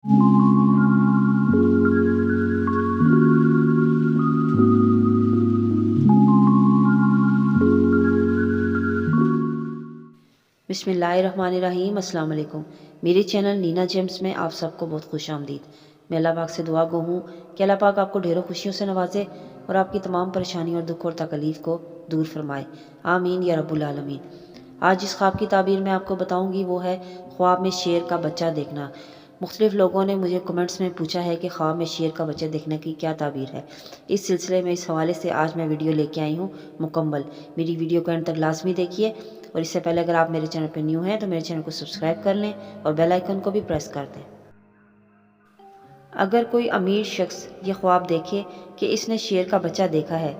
बिस्मिल्लाहिर्रहमानिर्रहीम। अस्सलाम वालेकुम। मेरे चैनल नीना जेम्स में आप सबको बहुत खुश आमदीद। मैं अल्लाह पाक से दुआ गो हूँ कि अल्लाह पाक आपको ढेरों खुशियों से नवाजे और आपकी तमाम परेशानी और दुख और तकलीफ़ को दूर फरमाए। आमीन या रब्बुल आलमीन। आज जिस ख्वाब की ताबीर मैं आपको बताऊँगी वो है ख्वाब में शेर का बच्चा देखना। मुख्तलिफ़ लोगों ने मुझे कमेंट्स में पूछा है कि ख्वाब में शेर का बच्चा देखने की क्या ताबीर है। इस सिलसिले में इस हवाले से आज मैं वीडियो लेके आई हूँ मुकम्मल। मेरी वीडियो को एंड तक लाजमी देखिए और इससे पहले अगर आप मेरे चैनल पर न्यू हैं तो मेरे चैनल को सब्सक्राइब कर लें और बेल आइकन को भी प्रेस कर दें। अगर कोई अमीर शख्स ये ख्वाब देखे कि इसने शेर का बच्चा देखा है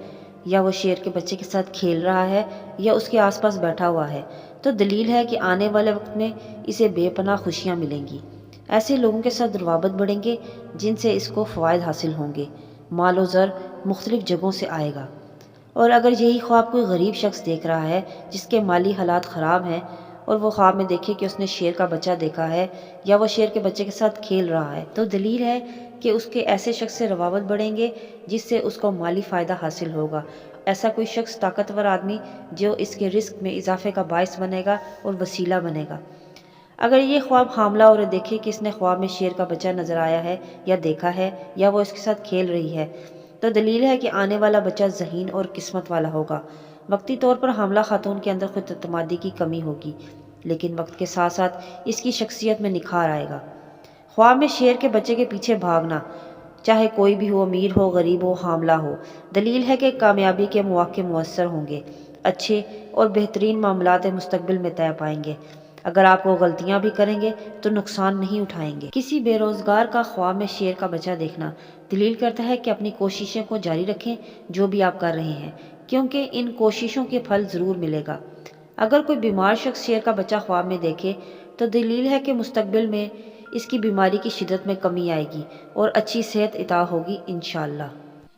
या वो शेर के बच्चे के साथ खेल रहा है या उसके आसपास बैठा हुआ है, तो दलील है कि आने वाले वक्त में इसे बेपनाह खुशियाँ मिलेंगी। ऐसे लोगों के साथ रुवाबत बढ़ेंगे जिनसे इसको फ़वाइद हासिल होंगे। मालो ज़र मुख्तलिफ़ जगहों से आएगा। और अगर यही ख्वाब कोई गरीब शख्स देख रहा है जिसके माली हालात ख़राब हैं और वो ख्वाब में देखे कि उसने शेर का बच्चा देखा है या वो शेर के बच्चे के साथ खेल रहा है, तो दलील है कि उसके ऐसे शख्स से रवाबत बढ़ेंगे जिससे उसको माली फ़ायदा हासिल होगा। ऐसा कोई शख्स ताकतवर आदमी जो इसके रिस्क में इजाफे का बायस बनेगा और वसीला बनेगा। अगर ये ख्वाब हामला औरत देखे कि इसने ख्वाब में शेर का बच्चा नज़र आया है या देखा है या वो इसके साथ खेल रही है, तो दलील है कि आने वाला बच्चा ज़हीन और किस्मत वाला होगा। वक्ती तौर पर हामला खातून के अंदर खुद एतमादी की कमी होगी, लेकिन वक्त के साथ साथ इसकी शख्सियत में निखार आएगा। ख्वाब में शेर के बच्चे के पीछे भागना, चाहे कोई भी हो, अमीर हो, गरीब हो, हामला हो, दलील है कि कामयाबी के मौके मुयस्सर होंगे। अच्छे और बेहतरीन मामलात मुस्तकबिल में तय पाएंगे। अगर आप वो गलतियां भी करेंगे तो नुकसान नहीं उठाएंगे। किसी बेरोज़गार का ख्वाब में शेर का बच्चा देखना दलील करता है कि अपनी कोशिशें को जारी रखें जो भी आप कर रहे हैं, क्योंकि इन कोशिशों के फल ज़रूर मिलेगा। अगर कोई बीमार शख्स शेर का बच्चा ख्वाब में देखे तो दलील है कि मुस्तकबिल में इसकी बीमारी की शिद्दत में कमी आएगी और अच्छी सेहत अता होगी इंशाअल्लाह।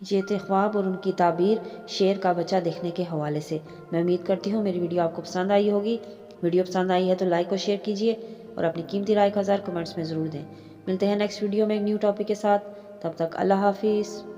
ये थे ख्वाब और उनकी ताबीर शेर का बच्चा देखने के हवाले से। मैं उम्मीद करती हूँ मेरी वीडियो आपको पसंद आई होगी। वीडियो पसंद आई है तो लाइक और शेयर कीजिए और अपनी कीमती राय का ज़रूर कमेंट्स में ज़रूर दें। मिलते हैं नेक्स्ट वीडियो में एक न्यू टॉपिक के साथ। तब तक अल्लाह हाफिज़।